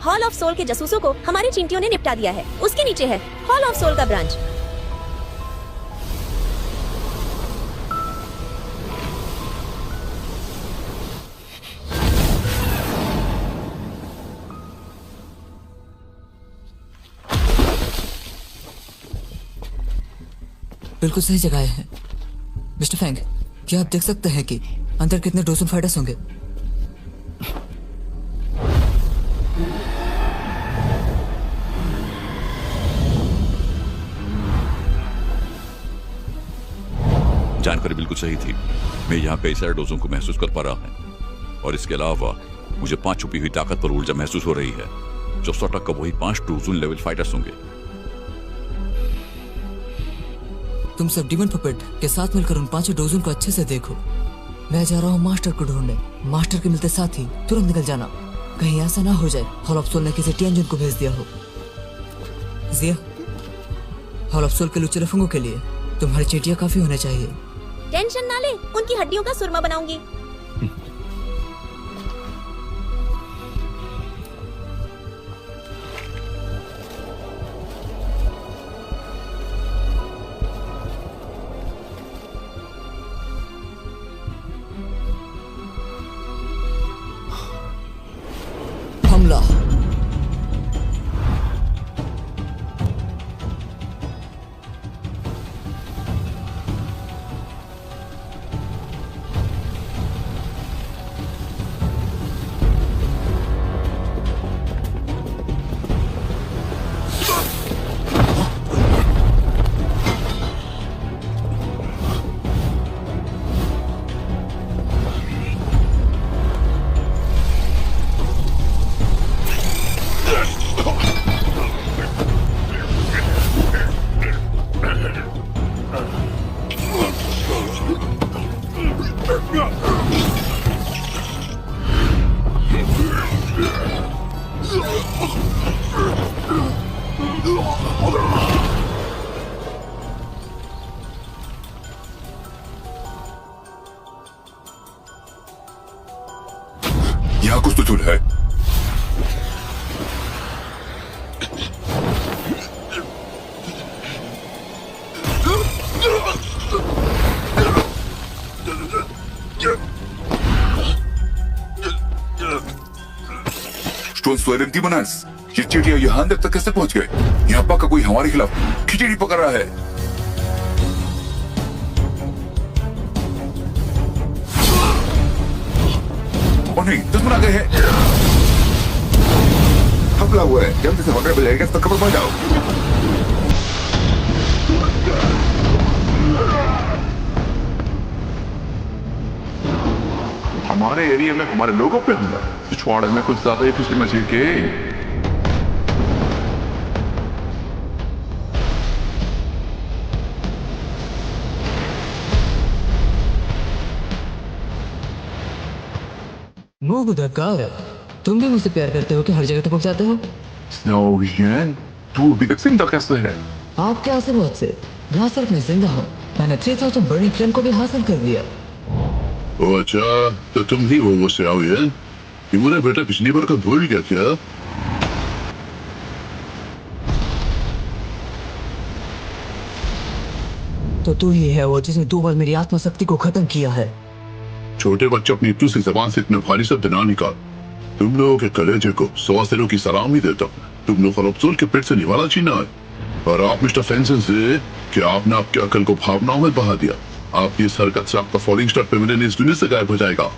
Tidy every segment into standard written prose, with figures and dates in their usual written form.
Hall of soul के जासूसों को हमारे चींटियों ने निपटा दिया है। उसके नीचे है हॉल ऑफ सोल का ब्रांच। बिल्कुल सही जगह है मिस्टर फैंग। क्या आप देख सकते हैं कि अंदर कितने डोजन फाइटर्स होंगे? जानकारी बिल्कुल सही थी। मैं यहाँ कई सारे डोजों को महसूस कर पा रहा हूँ और इसके अलावा मुझे 5 छुपी हुई ताकत पर ऊर्जा महसूस हो रही है जो 100% वही 5 डोजन लेवल फाइटर्स होंगे। तुम सब डिमन पपेट के साथ मिलकर उन 5 डोजन को अच्छे से देखो। मैं जा रहा हूँ मास्टर को ढूंढने। मास्टर के मिलते साथ ही तुरंत निकल जाना। कहीं ऐसा ना हो जाए हॉल ऑफ सोल ने किसी टियानजिन को भेज दिया हो। जिया, हॉल ऑफ सोल के लुच्चे लफंगों के लिए तुम्हारी चींटियां काफी होने चाहिए। टेंशन ना ले, उनकी हड्डियों का सुरमा बनाऊंगी। हमला। यहाँ कुछ तो चूल है। स्टोन स्वेरिंग डिमोनस, ये चींटियां यहाँ अंदर तक कैसे पहुंच गए? यहाँ पक्का कोई हमारे खिलाफ खिचड़ी पकड़ रहा है। और नहीं, दुश्मन आ गए हैं। हमला हुआ है। जल्दी से होटल एरिया तक कवर बन जाओ। हमारे एरिया में हमारे लोगों पे हमला। पिछवाड़े में कुछ ज्यादा ही खुशी मची के। मुंह उधर। तुम भी मुझसे प्यार करते हो कि हर जगह तक जाते हो? स्नोवियन, तू अभी तक जिंदा कैसे है? आप क्या से बहुत से? यहाँ सिर्फ मैं जिंदा हूँ। मैंने 3000 बर्निंग फ्लेम को भी हासिल कर लिया। ओ अच्छा, तो तुम ही वो स्नोवियन? ये मुझे बेटा पिछली बार का भूल गया क्या? तो तू ही है वो जिसने 2 बार मेरी आत्मा शक्ति को खत्म किया है। छोटे बच्चे अपनी दूसरी जबान से इतने भारी शब्द ना निकाल। तुम लोगों के कलेजे को 100 सिरों की सलामी देता हूँ। तुम लोग खरबसूल के पेट से निवाला छीना है और आप मिस्टर फेंसन से कि आपने आपके अकल को भावनाओं में बहा दिया। आपकी इस हरकत से आपका फॉलिंग स्टार पेमिनियन इस दुनिया से गायब हो जाएगा।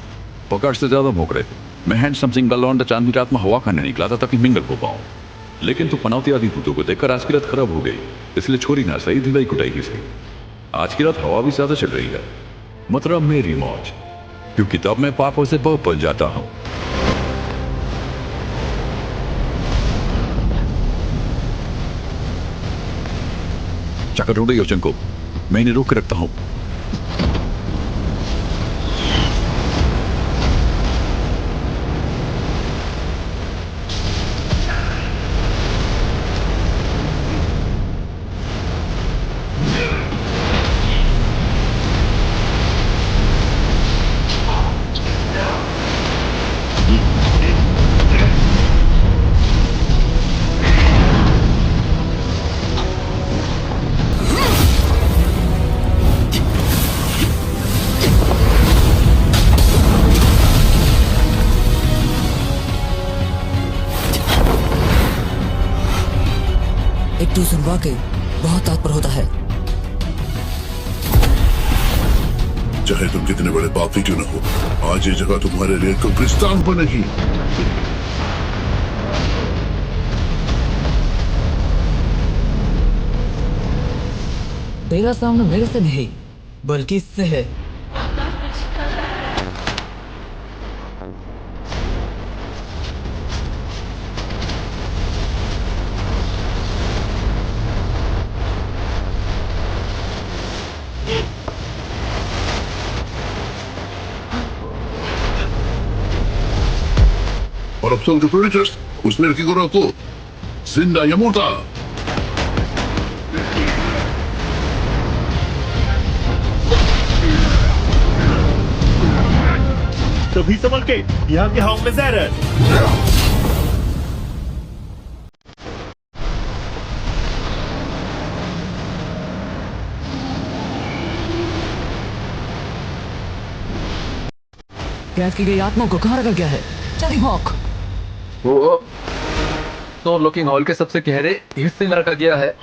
पकड़ से ज्यादा भोंक रहे थे। मैं हैंडसम सिंह का लौंडा चांद की रात में हवा खाने निकला था ताकि मिंगल हो पाऊं, लेकिन तू पनौती आदि भूतों को देखकर आज की रात खराब हो गई। इसलिए छोरी ना सही ढिलाई कुटाई की सही। आज की रात हवा भी ज्यादा चल रही है, मतलब मेरी मौज, क्योंकि तब मैं पापों से बहुत बच जाता हूँ। चक्कर उड़ रही हो चंको, मैं इन्हें रोक के रखता हूँ। एक डोजन वाकई बहुत तात्पर होता है। चाहे तुम कितने बड़े पापी क्यों न हो, आज ये जगह तुम्हारे लिए कब्रिस्तान बनेगी। तेरा सामना मेरे से नहीं बल्कि इससे है। और अब के प्रोड्यूसर्स उस लड़की को रोको, जिंदा या मुर्दा। तभी संभल के, यहाँ के हाउस में जहर है। कैद की गई आत्माओं को कहाँ रखा गया है? चली हॉक। वो तो लुकिंग हॉल के सबसे गहरे हिस्से में रखा गया है।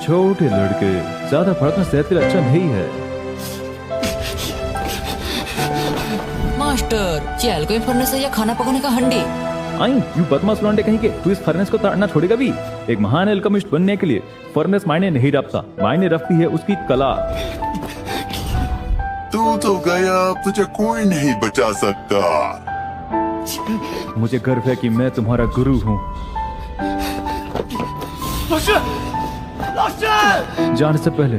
छोटे लड़के, ज्यादा फड़कना सेहत के लिए अच्छा नहीं है। मास्टर, ये एल्कोहल फर्नेस है या खाना पकाने का हंडी? आई यू बदमाश लौंडे कहीं के, तू इस फर्नेस को ताड़ना छोड़ेगा भी? एक महान एल्केमिस्ट बनने के लिए फर्नेस मायने नहीं रखता, मायने रखती है उसकी कला। तू तो गया, तुझे कोई नहीं बचा सकता। मुझे गर्व है कि मैं तुम्हारा गुरु हूँ। जाने से पहले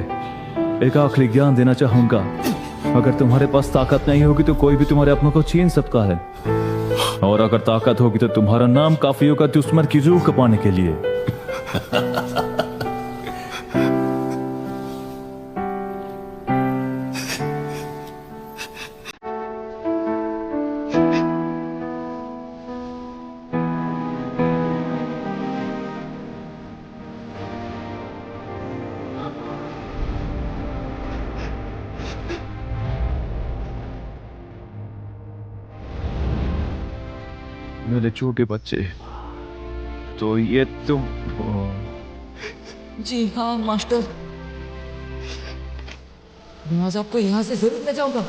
एक आखिरी ज्ञान देना चाहूंगा। अगर तुम्हारे पास ताकत नहीं होगी तो कोई भी तुम्हारे अपनों को छीन सकता है, और अगर ताकत होगी तो तुम्हारा नाम काफी होगा दुश्मन की रूह कपाने के लिए। मेरे छोटे बच्चे, तो ये तुम जी हाँ मास्टर, मैं आज आपको यहाँ से जरूर ले जाऊंगा।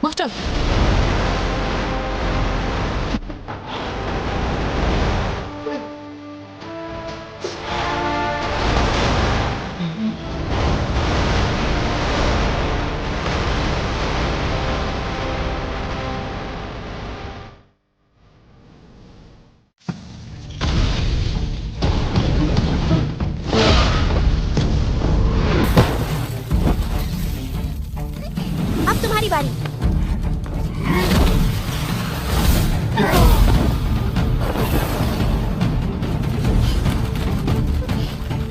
मास्टर, अब तुम्हारी बारी।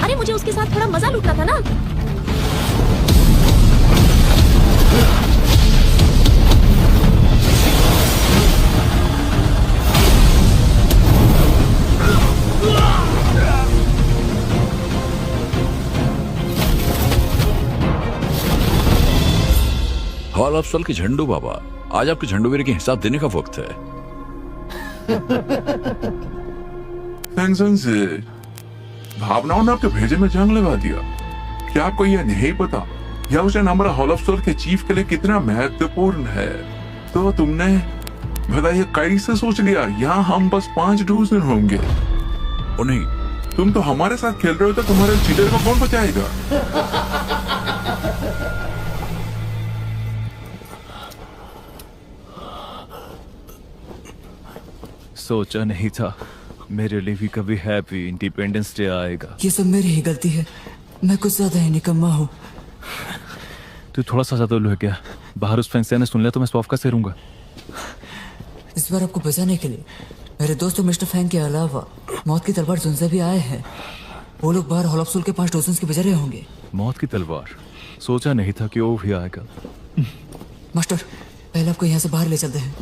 अरे मुझे उसके साथ थोड़ा मजा लूटना था ना। हॉल ऑफ सोल के झंडू बाबा, आज आपके झंडूगिरी के हिसाब देने का वक्त है। फैंगसन से भावनाओं ने आपके भेजे में जंग लगा दिया। क्या आपको यह नहीं पता यह उसे हमारा हॉल ऑफ सोल के चीफ के लिए कितना महत्वपूर्ण है? तो तुमने भला ये कैसे सोच लिया यहाँ हम बस 5 डोजन होंगे? ओ नहीं, तुम तो हमारे साथ खेल रहे हो, तो तुम्हारे चीटर को कौन बचाएगा? सोचा नहीं था मेरे लिए भी कभी हैप्पी इंडिपेंडेंस डे आएगा। ये सब मेरी ही गलती है, मैं कुछ ज्यादा ही निकम्मा हूँ। तू थोड़ा सा ज्यादा उल्लू है क्या? बाहर उस फैंक्शन ने सुन लिया तो मैं स्वाफ कैसे रहूंगा? इस बार आपको बचाने के लिए मेरे दोस्तों मिस्टर फैंग के अलावा मौत की तलवार जुनसे भी आए हैं। वो लोग बाहर हॉल ऑफ सोल के 5 डोजन के बजा रहे होंगे। मौत की तलवार? सोचा नहीं था कि वो भी आएगा। मास्टर, पहले आपको यहाँ से बाहर ले चलते हैं।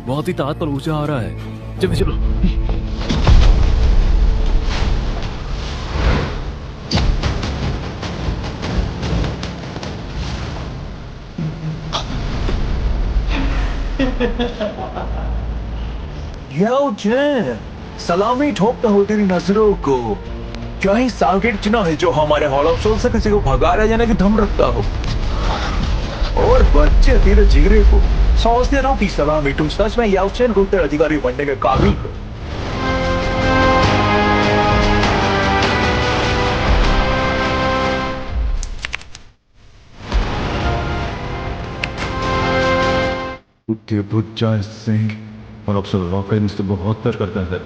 बहुत ही ताकत पर ऊंचा आ रहा है। चलो चलो। याओ चैन, सलामी ठोकता हो तेरी नजरों को। क्या ही साकेत चुना है जो हमारे हॉल ऑफ सोल से किसी को भगा ले जाने की धम रखता हो। और बच्चे तेरे जिगरे को सोचते रहो कि सलामी तुम सच में याओ चैन को उत्तराधिकारी बनने के काबिल हो। बुद्धि बुच्चा सिंह और अब सब वाकई मुझसे बहुत प्यार करता है।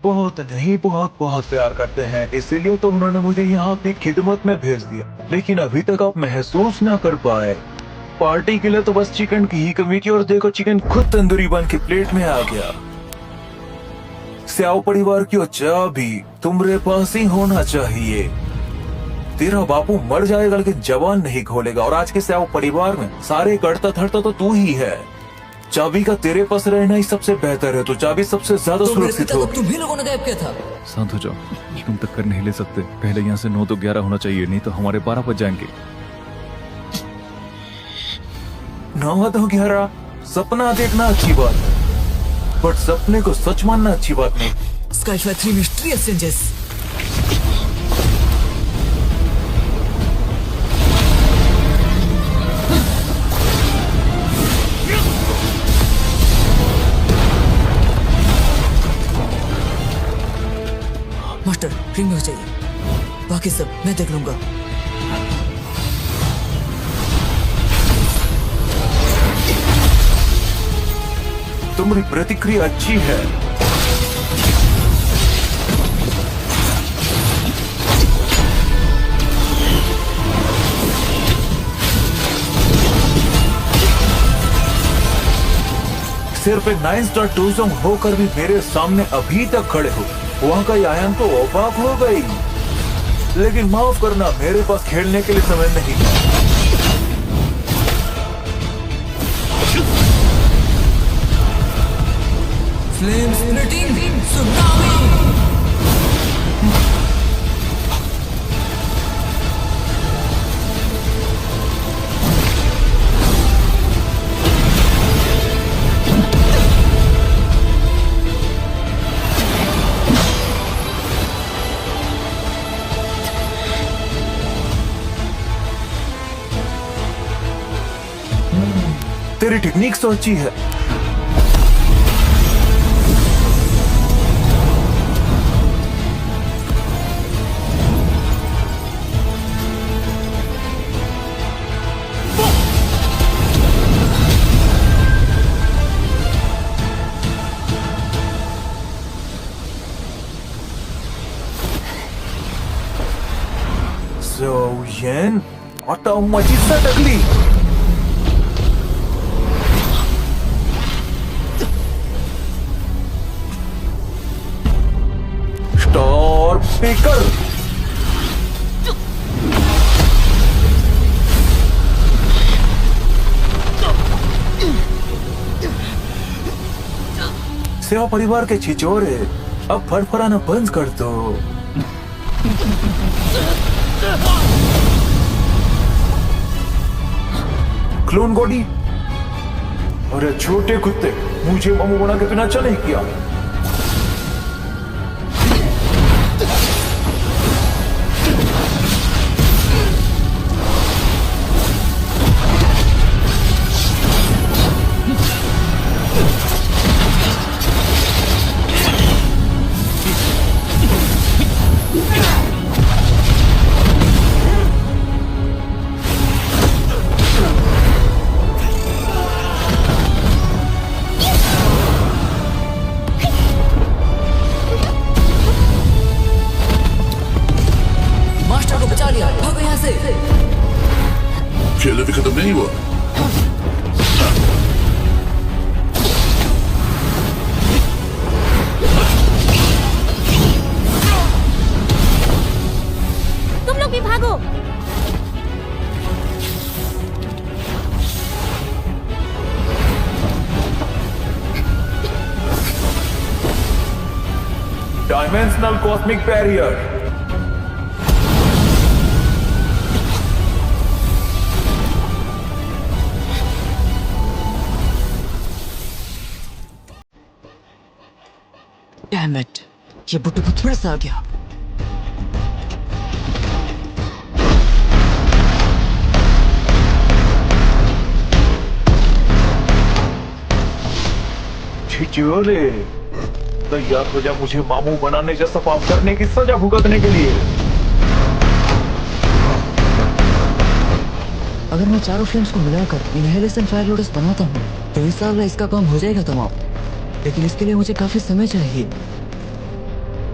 बहुत नहीं, बहुत बहुत प्यार करते हैं, इसीलिए तो उन्होंने मुझे यहाँ अपनी खिदमत में भेज दिया। लेकिन अभी तक आप महसूस ना कर पाए। पार्टी के लिए तो बस चिकन की ही कमी थी और देखो चिकन खुद तंदूरी बन के प्लेट में आ गया। स्याओ परिवार की चाबी तुम्हारे पास ही होना चाहिए। तेरा बापू मर जाएगा लेकिन जवान नहीं खोलेगा, और आज के स्याओ परिवार में सारे कड़ता थड़ता तो तू ही है। चाबी का तेरे पास रहना ही सबसे बेहतर है, तो चाबी सबसे ज्यादा तो मेरे सुरक्षित पिता को होगी। तुम ही लोगों ने गायब किया था। शांत हो जाओ, तुम तक कर नहीं ले सकते। पहले यहाँ से 9 तो 11 होना चाहिए, नहीं तो हमारे 12 बज जाएंगे। 9 तो 11 सपना देखना अच्छी बात है, बट सपने को सच मानना अच्छी बात नहीं। Sky 3 mysterious changes. Master, ring में हो जाइए, बाकी सब मैं देख लूंगा। तुम्हारी प्रतिक्रिया अच्छी है। सिर्फ एक 9 स्टार टूरिज्म होकर भी मेरे सामने अभी तक खड़े हो। वहाँ का आयन तो अवाक हो गई, लेकिन माफ करना, मेरे पास खेलने के लिए समय नहीं है। Flame splitting tsunami. तेरी टेक्निक तो अच्छी है। Yen, atau majisa dagli. Star Picker. सेवा परिवार के छिचोरे, अब फड़फड़ाना बंद कर दो। क्लोन गोडी, अरे छोटे कुत्ते, मुझे मामू बना के तूने अच्छा नहीं किया। खेल अभी खत्म नहीं हुआ। तुम लोग भी भागो। Dimensional cosmic barrier. Damn it, ये बुट्टू को थोड़ा सा आ गया। छिचोरे, तैयार हो जा मुझे मामू बनाने जैसा पाप करने की सजा भुगतने के लिए। अगर मैं चारों फ्लेम्स को मिलाकर इनहेलेशन फायर लोटस बनाता हूँ तो इस साल इसका काम हो जाएगा तमाम, लेकिन इसके लिए मुझे काफी समय चाहिए।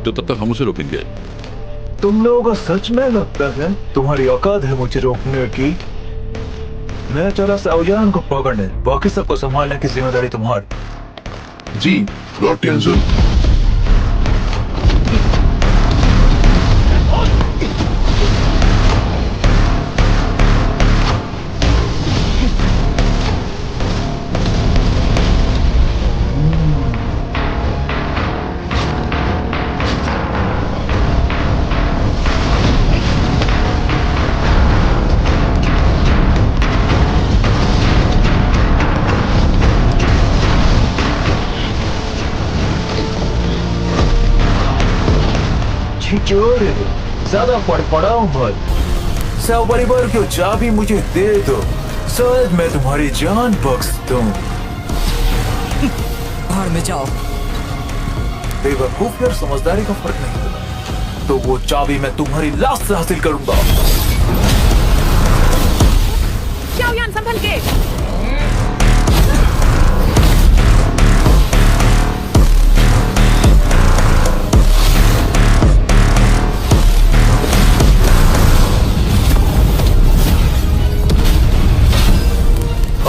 तो तब तक हम उसे रोकेंगे। तुम लोगों को सच में लगता है तुम्हारी औकात है मुझे रोकने की? मैं चला साउजान को पकड़ने, बाकी सबको संभालने की जिम्मेदारी तुम्हारी। जी, लॉर्ड टेंजन। छिचोरे, ज्यादा फड़फड़ाओ मत। सब परिवार की चाबी मुझे दे दो, शायद मैं तुम्हारी जान बख्श दूं। बाहर में जाओ। बेवकूफी और समझदारी का फर्क नहीं होता, तो वो चाबी मैं तुम्हारी लाश से हासिल करूंगा। शाओयान संभल के।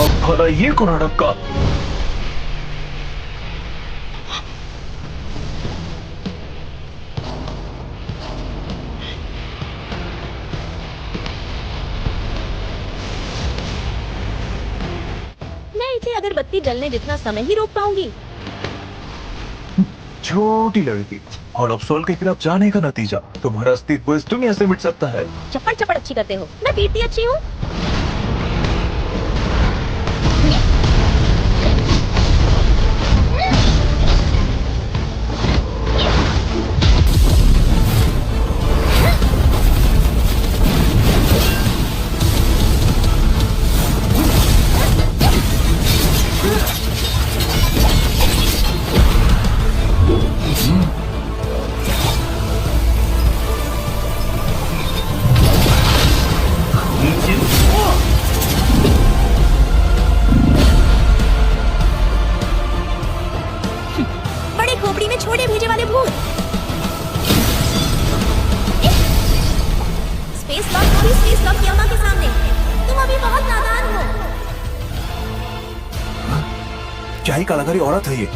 अब भला ये कौन अटका? कैसे अगरबत्ती जलने जितना समय ही रोक पाऊंगी? छोटी लड़की, हॉल ऑफ सोल के खिलाफ जाने का नतीजा तुम्हारा अस्तित्व इस दुनिया से मिट सकता है। चप्पड़ चप्पड़ अच्छी करते हो, मैं पीटती अच्छी हूँ। बड़े खोपड़ी में छोटे भेजे वाले भूत। स्पेस लॉक को भी स्पेस लॉक की अम्मा के सामने तुम अभी बहुत नादान हो। क्या ही कलाकारी औरत है ये।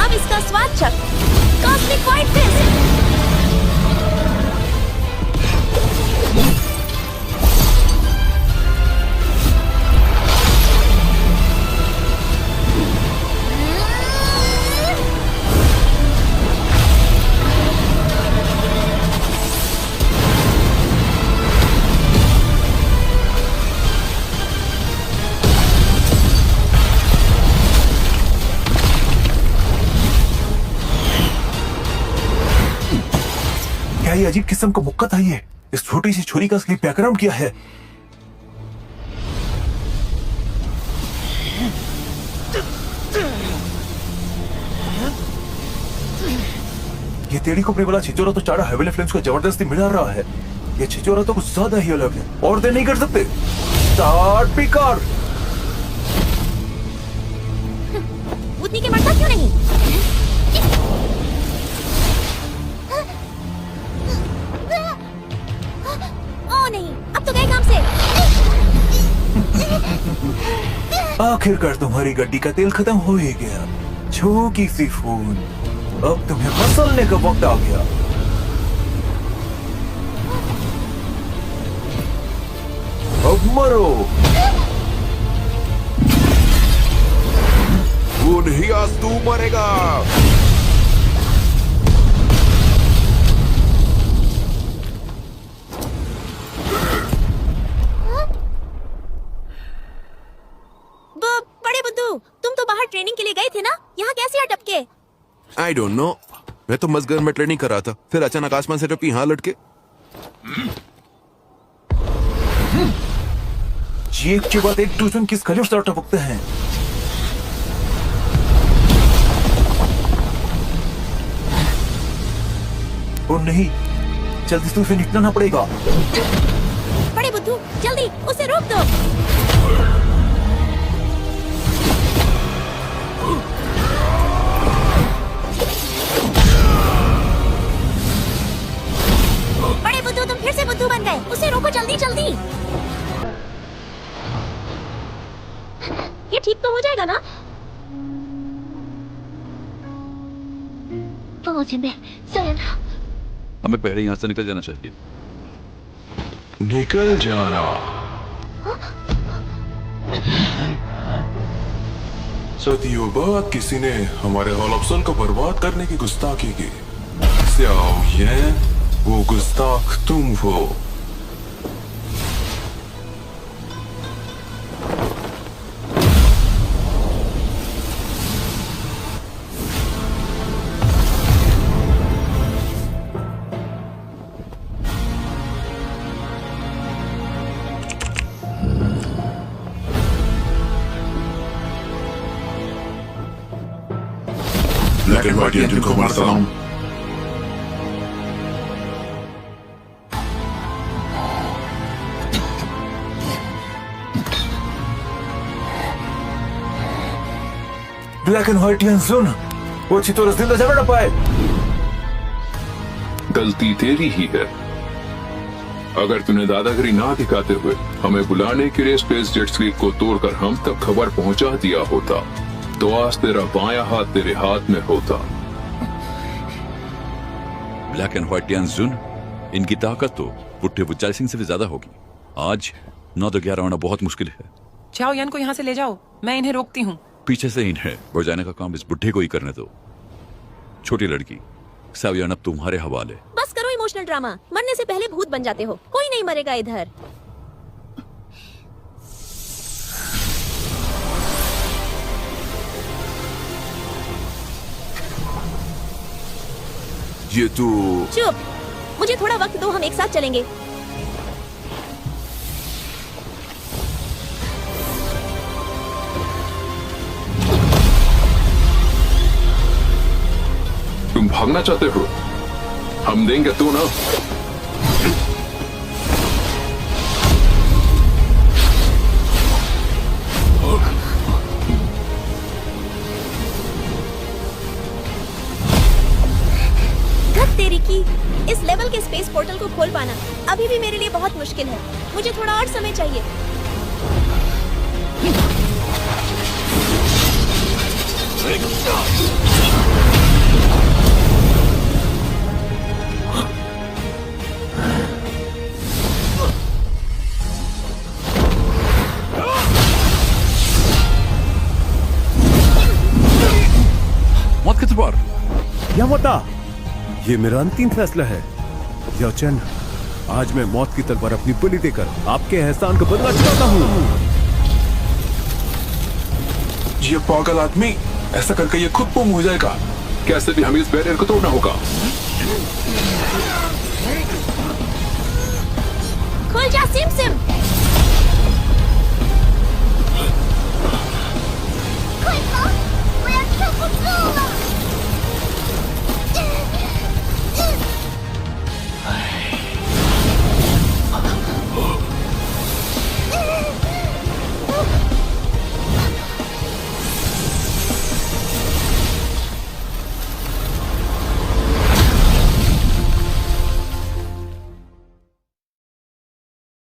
अब इसका स्वाद चख। Cosmic white feast. क्या ये अजीब किस्म का मुक्का था ये? इस छोटी सी छुरी का असली बैकग्राउंड क्या है? ये टेढ़ी खोपड़ी वाला छिचोरा तो चारा हेवेली फ्लेम्स को जबरदस्ती मिला रहा है। ये छिचोरा तो कुछ ज्यादा ही अलग है। और देर नहीं कर सकते। Start picker. उतनी के मरता क्यों नहीं? ओ नहीं, अब तो गए काम से। आखिरकार तुम्हारी गड्डी का तेल खत्म हो ही गया। छोटी सी फोन, अब तुम्हें मसलने का वक्त आ गया। अब मरो। वो नहीं, आज तू मरेगा। बड़े बुद्धू, तुम तो बाहर ट्रेनिंग के लिए गए थे ना? यहाँ कैसे अटके? आई डोंट नो, मैं तो मस्जिद में ट्रेनिंग कर रहा था, फिर अचानक आसमान से टपी यहाँ लटके। ये एक के बाद एक दूसरे किस खलीफ से टपकते हैं। और नहीं, जल्दी से उसे निकलना पड़ेगा। बड़े बुद्धू, जल्दी उसे रोक दो। बड़े बुद्धू, तुम फिर से बुद्धू बन गए। उसे रोको जल्दी जल्दी। ये ठीक तो हो जाएगा ना? हमें पहले यहाँ से निकल जाना चाहिए। निकल जाना। सदियों बाद किसी ने हमारे हॉल ऑफ सोल को बर्बाद करने की गुस्ताखी की। स्याओ ये वो गुस्ताख तुम हो। ब्लैक एंड व्हाइट एंजल को हमारा सलाम। ब्लैक एंड व्हाइट सुन, वो छितोरा जिंदा जगह न पाए। गलती तेरी ही है। अगर तूने दादागिरी ना दिखाते हुए हमें बुलाने के लिए स्पेस जेट स्लीप को तोड़कर हम तक खबर पहुंचा दिया होता तो आज तेरा बायां हाथ तेरे हाथ में होता। ब्लैक एंड व्हाइट टियान जुन, इनकी ताकत तो बुढ़े बुच्चाई सिंह से भी ज्यादा होगी। आज 9 तो 11 होना बहुत मुश्किल है। चाओ यान को यहाँ से ले जाओ, मैं इन्हें रोकती हूँ। पीछे से इन्हें बजाने का काम इस बुढ़े को ही करने दो। छोटी लड़की सावियान अब तुम्हारे हवाले। बस करो इमोशनल ड्रामा, मरने से पहले भूत बन जाते हो। कोई नहीं मरेगा इधर। ये तू चुप, मुझे थोड़ा वक्त दो, हम एक साथ चलेंगे। तुम भागना चाहते हो? हम देंगे तो ना। धत तेरी की, इस लेवल के स्पेस पोर्टल को खोल पाना अभी भी मेरे लिए बहुत मुश्किल है। मुझे थोड़ा और समय चाहिए। मौत के तलवार। यामाता, ये मेरा अंतिम फैसला है। योचन, आज मैं मौत की तलवार अपनी बलि देकर आपके एहसान का बदला चुकाता हूँ। ये पागल आदमी, ऐसा करके ये खुद गुम हो जाएगा। कैसे भी हमें इस बैरियर को तोड़ना होगा। खुल जा सिम सिम।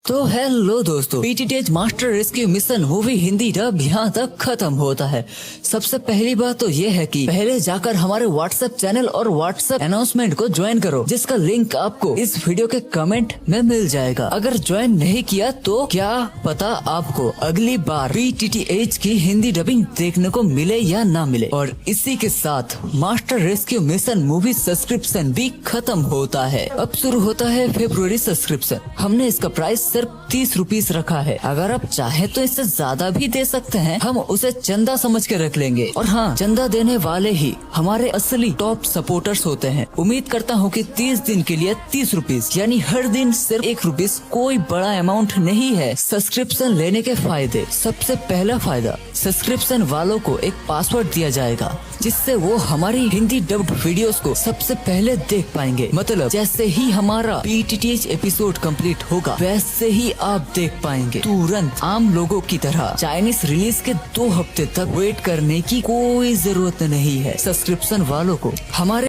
तो हेलो दोस्तों, पीटीटीएच master rescue mission movie Hindi dub यहाँ तक खत्म होता है। सबसे पहली बात तो ये है कि पहले जाकर हमारे व्हाट्सएप चैनल और व्हाट्सएप अनाउंसमेंट को ज्वाइन करो, जिसका लिंक आपको इस वीडियो के कमेंट में मिल जाएगा। अगर ज्वाइन नहीं किया तो क्या पता आपको अगली बार पीटीटीएच की हिंदी डबिंग देखने को मिले या ना मिले। और इसी के साथ master rescue mission movie subscription भी खत्म होता है। अब शुरू होता है फरवरी सब्सक्रिप्शन। हमने इसका प्राइस सिर्फ 30 रुपीस रखा है। अगर आप चाहे तो इससे ज्यादा भी दे सकते हैं, हम उसे चंदा समझ के रख लेंगे। और हाँ, चंदा देने वाले ही हमारे असली टॉप सपोर्टर्स होते हैं। उम्मीद करता हूँ कि 30 दिन के लिए 30 रुपीस यानी हर दिन सिर्फ 1 रुपीस कोई बड़ा अमाउंट नहीं है। सब्सक्रिप्शन लेने के फायदे। सबसे पहला फायदा, सब्सक्रिप्शन वालों को एक पासवर्ड दिया जाएगा, जिससे वो हमारी हिंदी डब्ड वीडियोस को सबसे पहले देख पाएंगे। मतलब जैसे ही हमारा पीटीटीएच एपिसोड कंप्लीट होगा, वैसे ही आप देख पाएंगे तुरंत। आम लोगों की तरह चाइनीज रिलीज के 2 हफ्ते तक वेट करने की कोई जरूरत नहीं है। सब्सक्रिप्शन वालों को हमारे